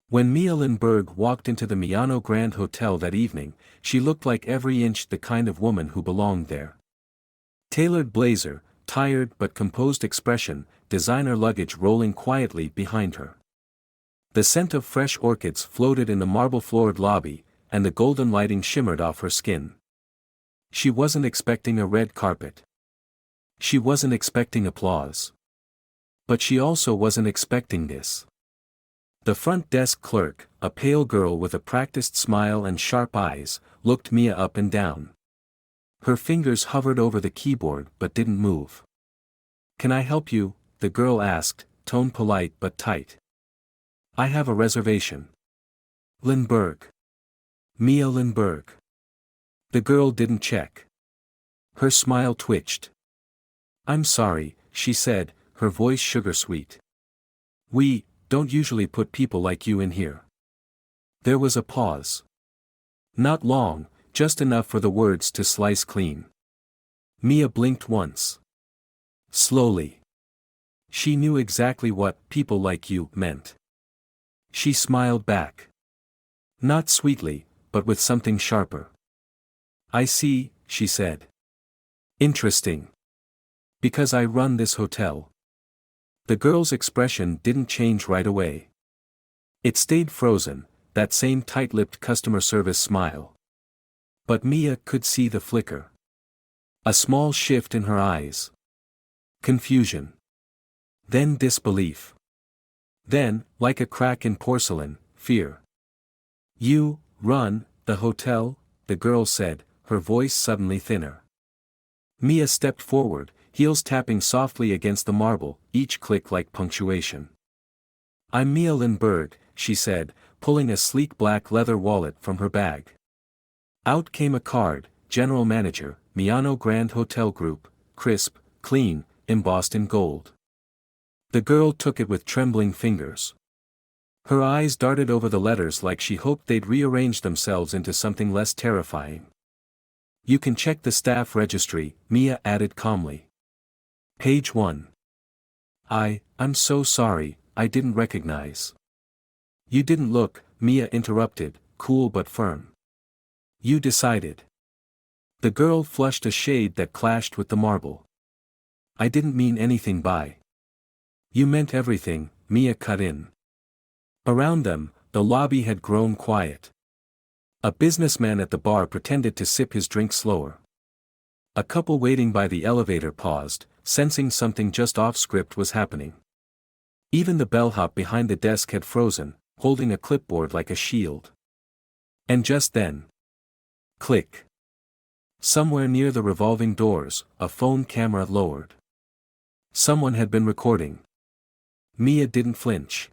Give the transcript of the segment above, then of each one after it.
When Mia Lindbergh walked into the Miano Grand Hotel that evening, she looked like every inch the kind of woman who belonged there. Tailored blazer, tired but composed expression, designer luggage rolling quietly behind her. The scent of fresh orchids floated in the marble-floored lobby, and the golden lighting shimmered off her skin. She wasn't expecting a red carpet. She wasn't expecting applause. But she also wasn't expecting this. The front desk clerk, a pale girl with a practiced smile and sharp eyes, looked Mia up and down. Her fingers hovered over the keyboard but didn't move. "Can I help you?" the girl asked, tone polite but tight. "I have a reservation." "Lindbergh. Mia Lindbergh." The girl didn't check. Her smile twitched. "I'm sorry," she said, her voice sugar-sweet. "We don't usually put people like you in here." There was a pause. Not long, just enough for the words to slice clean. Mia blinked once. Slowly. She knew exactly what "people like you" meant. She smiled back. Not sweetly, but with something sharper. "I see," she said. "Interesting. Because I run this hotel." The girl's expression didn't change right away. It stayed frozen, that same tight-lipped customer service smile. But Mia could see the flicker. A small shift in her eyes. Confusion. Then disbelief. Then, like a crack in porcelain, fear. "You run the hotel?" the girl said, her voice suddenly thinner. Mia stepped forward, heels tapping softly against the marble, each click like punctuation. "I'm Mia Lindbergh," she said, pulling a sleek black leather wallet from her bag. Out came a card: General Manager, Miano Grand Hotel Group, crisp, clean, embossed in gold. The girl took it with trembling fingers. Her eyes darted over the letters like she hoped they'd rearrange themselves into something less terrifying. "You can check the staff registry," Mia added calmly. "Page 1. I'm so sorry, I didn't recognize." "You didn't look," Mia interrupted, cool but firm. "You decided." The girl flushed a shade that clashed with the marble. "I didn't mean anything by." "You meant everything," Mia cut in. Around them, the lobby had grown quiet. A businessman at the bar pretended to sip his drink slower. A couple waiting by the elevator paused, sensing something just off script was happening. Even the bellhop behind the desk had frozen, holding a clipboard like a shield. And just then. Click. Somewhere near the revolving doors, a phone camera lowered. Someone had been recording. Mia didn't flinch.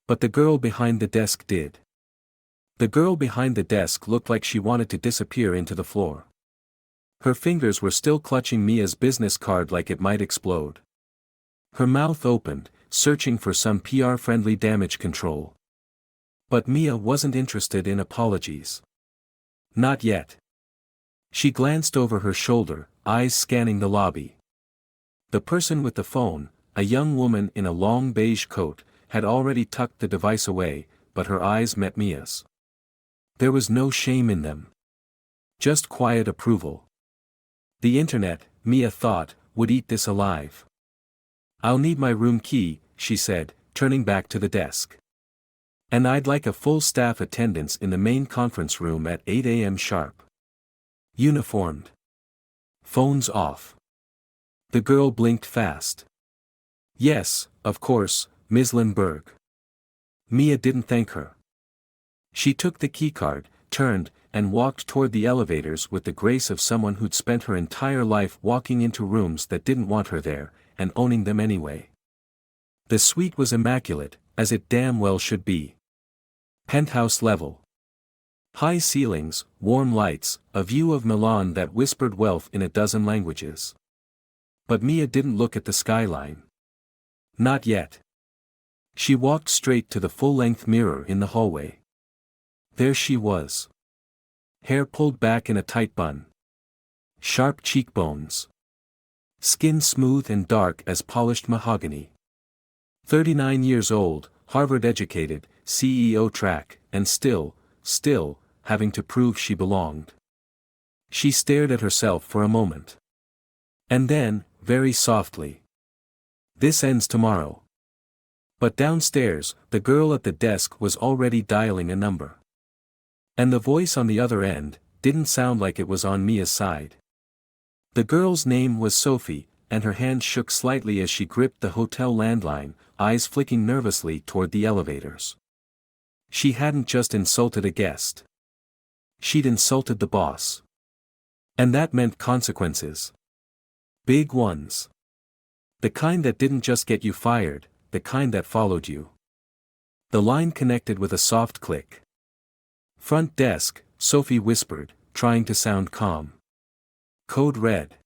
But the girl behind the desk did. The girl behind the desk looked like she wanted to disappear into the floor. Her fingers were still clutching Mia's business card like it might explode. Her mouth opened, searching for some PR-friendly damage control. But Mia wasn't interested in apologies. Not yet. She glanced over her shoulder, eyes scanning the lobby. The person with the phone, a young woman in a long beige coat, had already tucked the device away, but her eyes met Mia's. There was no shame in them. Just quiet approval. The internet, Mia thought, would eat this alive. "I'll need my room key," she said, turning back to the desk. "And I'd like a full staff attendance in the main conference room at 8 a.m. sharp. Uniformed. Phones off." The girl blinked fast. "Yes, of course, Ms. Lindbergh." Mia didn't thank her. She took the keycard, turned, and walked toward the elevators with the grace of someone who'd spent her entire life walking into rooms that didn't want her there, and owning them anyway. The suite was immaculate, as it damn well should be. Penthouse level. High ceilings, warm lights, a view of Milan that whispered wealth in a dozen languages. But Mia didn't look at the skyline. Not yet. She walked straight to the full-length mirror in the hallway. There she was. Hair pulled back in a tight bun. Sharp cheekbones. Skin smooth and dark as polished mahogany. 39 years old, Harvard-educated, CEO track, and still, having to prove she belonged. She stared at herself for a moment. And then, very softly. "This ends tomorrow." But downstairs, the girl at the desk was already dialing a number. And the voice on the other end didn't sound like it was on Mia's side. The girl's name was Sophie, and her hand shook slightly as she gripped the hotel landline, eyes flicking nervously toward the elevators. She hadn't just insulted a guest. She'd insulted the boss. And that meant consequences. Big ones. The kind that didn't just get you fired, the kind that followed you. The line connected with a soft click. "Front desk," Sophie whispered, trying to sound calm. "Code red."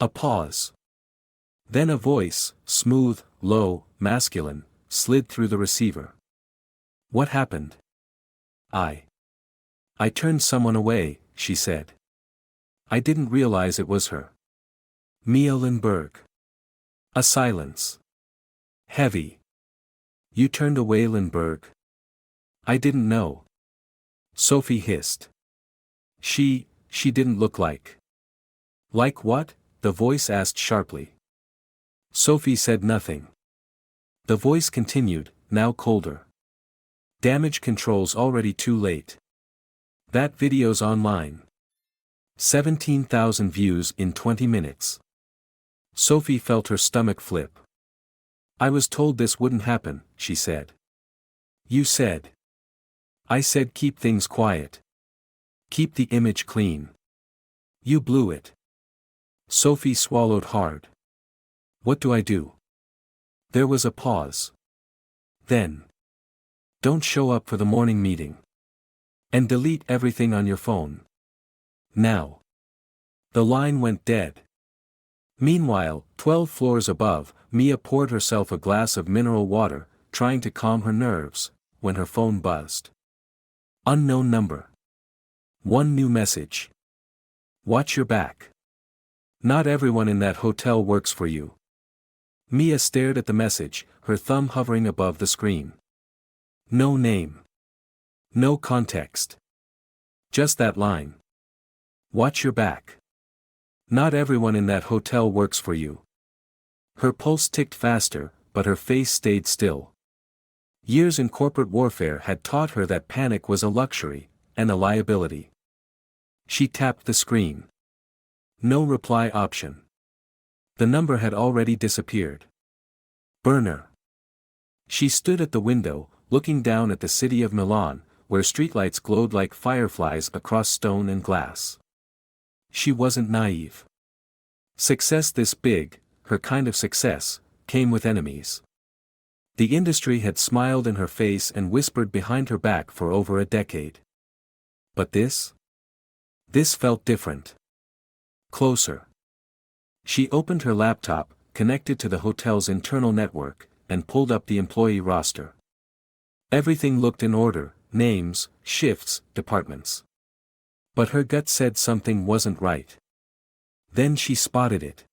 A pause. Then a voice, smooth, low, masculine, slid through the receiver. "What happened?" I turned someone away," she said. "I didn't realize it was her." Mia Lindberg. A silence. Heavy. "You turned away Lindberg?" "I didn't know." Sophie hissed. She didn't look like." "Like what?" the voice asked sharply. Sophie said nothing. The voice continued, now colder. "Damage control's already too late. That video's online. 17,000 views in 20 minutes. Sophie felt her stomach flip. "I was told this wouldn't happen," she said. "You said." "I said keep things quiet. Keep the image clean. You blew it." Sophie swallowed hard. "What do I do?" There was a pause. Then. "Don't show up for the morning meeting. And delete everything on your phone. Now." The line went dead. Meanwhile, 12 floors above, Mia poured herself a glass of mineral water, trying to calm her nerves, when her phone buzzed. Unknown number. One new message. "Watch your back. Not everyone in that hotel works for you." Mia stared at the message, her thumb hovering above the screen. No name. No context. Just that line. "Watch your back. Not everyone in that hotel works for you." Her pulse ticked faster, but her face stayed still. Years in corporate warfare had taught her that panic was a luxury, and a liability. She tapped the screen. No reply option. The number had already disappeared. Burner. She stood at the window, looking down at the city of Milan, where streetlights glowed like fireflies across stone and glass. She wasn't naive. Success this big, her kind of success, came with enemies. The industry had smiled in her face and whispered behind her back for over a decade. But this? This felt different. Closer. She opened her laptop, connected to the hotel's internal network, and pulled up the employee roster. Everything looked in order: names, shifts, departments. But her gut said something wasn't right. Then she spotted it.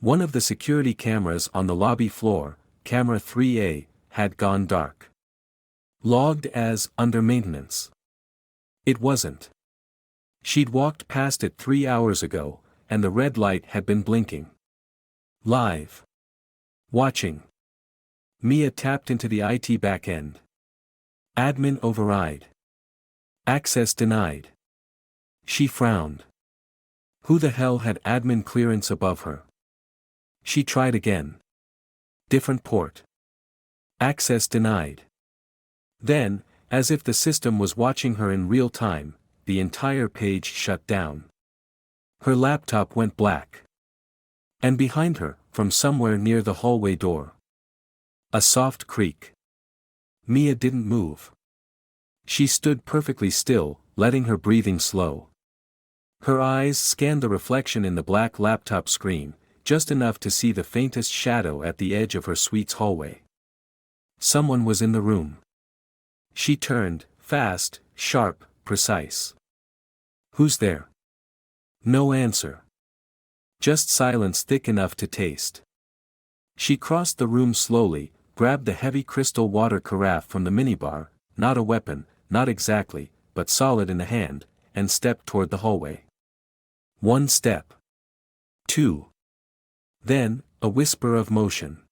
One of the security cameras on the lobby floor, camera 3A, had gone dark. Logged as under maintenance. It wasn't. She'd walked past it 3 hours ago, and the red light had been blinking. Live. Watching. Mia tapped into the IT backend. Admin override. Access denied. She frowned. Who the hell had admin clearance above her? She tried again. Different port. Access denied. Then, as if the system was watching her in real time, the entire page shut down. Her laptop went black. And behind her, from somewhere near the hallway door, a soft creak. Mia didn't move. She stood perfectly still, letting her breathing slow. Her eyes scanned the reflection in the black laptop screen, just enough to see the faintest shadow at the edge of her suite's hallway. Someone was in the room. She turned, fast, sharp, precise. Who's there? No answer. Just silence thick enough to taste. She crossed the room slowly, grabbed the heavy crystal water carafe from the minibar, not a weapon, not exactly, but solid in the hand, and stepped toward the hallway. 1 step. 2. Then, a whisper of motion.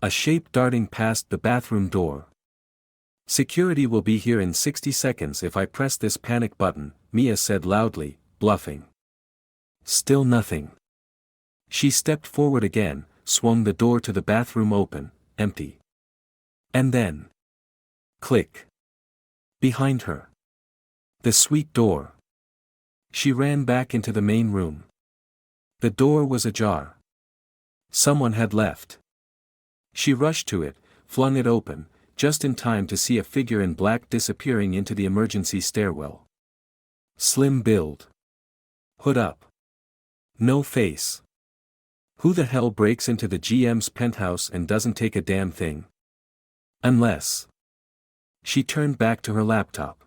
A shape darting past the bathroom door. "Security will be here in 60 seconds if I press this panic button," Mia said loudly, bluffing. Still nothing. She stepped forward again, swung the door to the bathroom open, empty. And then. Click. Behind her. The suite door. She ran back into the main room. The door was ajar. Someone had left. She rushed to it, flung it open, just in time to see a figure in black disappearing into the emergency stairwell. Slim build. Hood up. No face. Who the hell breaks into the GM's penthouse and doesn't take a damn thing? Unless. She turned back to her laptop.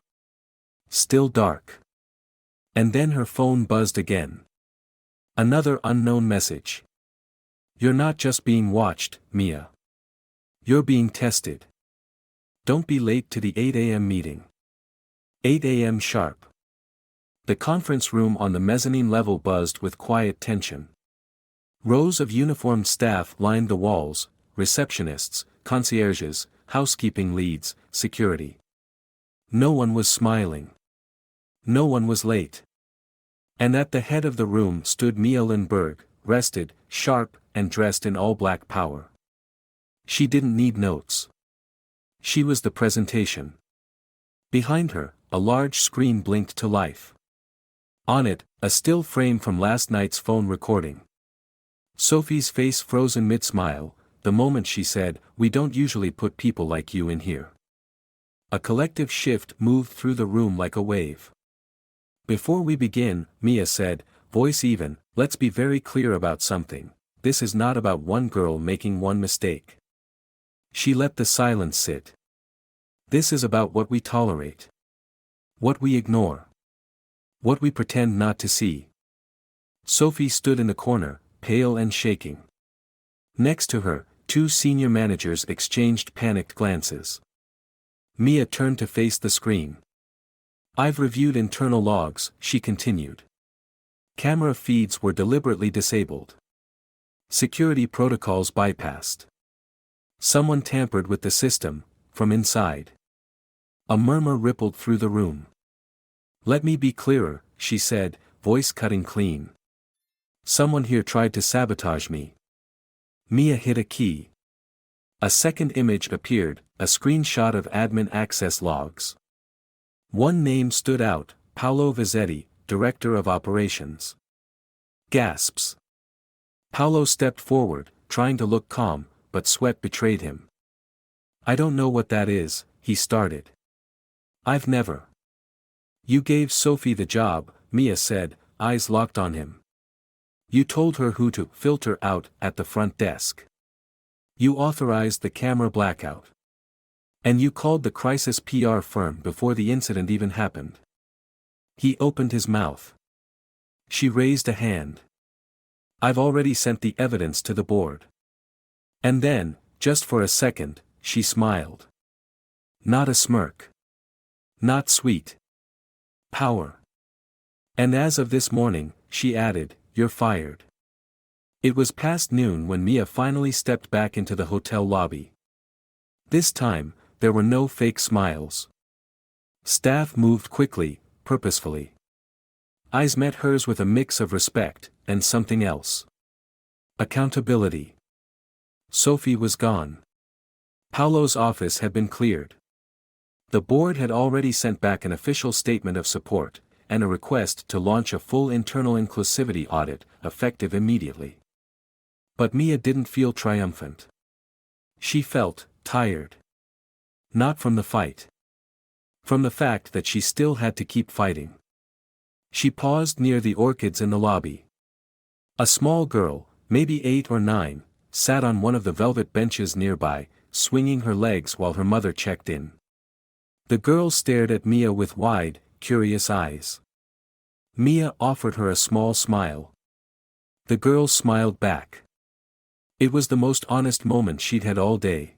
Still dark. And then her phone buzzed again. Another unknown message. "You're not just being watched, Mia. You're being tested. Don't be late to the 8 a.m. meeting." 8 a.m. sharp. The conference room on the mezzanine level buzzed with quiet tension. Rows of uniformed staff lined the walls, receptionists, concierges, housekeeping leads, security. No one was smiling. No one was late. And at the head of the room stood Mia Lindberg, rested, sharp, and dressed in all-black power. She didn't need notes. She was the presentation. Behind her, a large screen blinked to life. On it, a still frame from last night's phone recording. Sophie's face frozen mid-smile, the moment she said, "We don't usually put people like you in here." A collective shift moved through the room like a wave. "Before we begin," Mia said, voice even, "let's be very clear about something. This is not about one girl making one mistake." She let the silence sit. "This is about what we tolerate. What we ignore. What we pretend not to see." Sophie stood in the corner, pale and shaking. Next to her, 2 senior managers exchanged panicked glances. Mia turned to face the screen. "I've reviewed internal logs," she continued. "Camera feeds were deliberately disabled. Security protocols bypassed. Someone tampered with the system, from inside." A murmur rippled through the room. "Let me be clearer," she said, voice cutting clean. "Someone here tried to sabotage me." Mia hit a key. A second image appeared, a screenshot of admin access logs. One name stood out, Paolo Vizzetti, Director of Operations. Gasps. Paolo stepped forward, trying to look calm, but sweat betrayed him. "I don't know what that is," he started. "I've never." "You gave Sophie the job," Mia said, eyes locked on him. "You told her who to filter out at the front desk. You authorized the camera blackout. And you called the crisis PR firm before the incident even happened." He opened his mouth. She raised a hand. "I've already sent the evidence to the board." And then, just for a second, she smiled. Not a smirk. Not sweet. Power. "And as of this morning," she added, "you're fired." It was past noon when Mia finally stepped back into the hotel lobby. This time, there were no fake smiles. Staff moved quickly, purposefully. Eyes met hers with a mix of respect, and something else. Accountability. Sophie was gone. Paolo's office had been cleared. The board had already sent back an official statement of support, and a request to launch a full internal inclusivity audit, effective immediately. But Mia didn't feel triumphant. She felt tired. Not from the fight. From the fact that she still had to keep fighting. She paused near the orchids in the lobby. A small girl, maybe 8 or 9, sat on one of the velvet benches nearby, swinging her legs while her mother checked in. The girl stared at Mia with wide, curious eyes. Mia offered her a small smile. The girl smiled back. It was the most honest moment she'd had all day.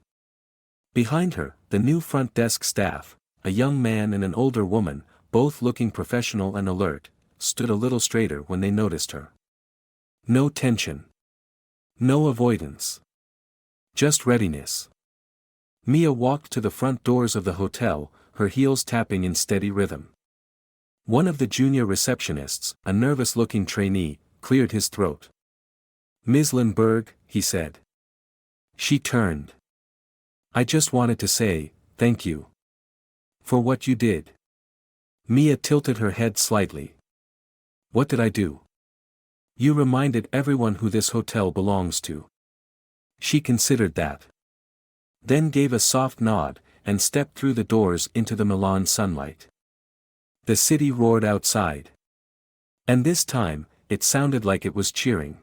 Behind her, the new front desk staff, a young man and an older woman, both looking professional and alert, stood a little straighter when they noticed her. No tension. No avoidance. Just readiness. Mia walked to the front doors of the hotel, her heels tapping in steady rhythm. One of the junior receptionists, a nervous-looking trainee, cleared his throat. "Ms. Lindbergh," he said. She turned. "I just wanted to say, thank you. For what you did." Mia tilted her head slightly. "What did I do?" "You reminded everyone who this hotel belongs to." She considered that. Then gave a soft nod, and stepped through the doors into the Milan sunlight. The city roared outside. And this time, it sounded like it was cheering.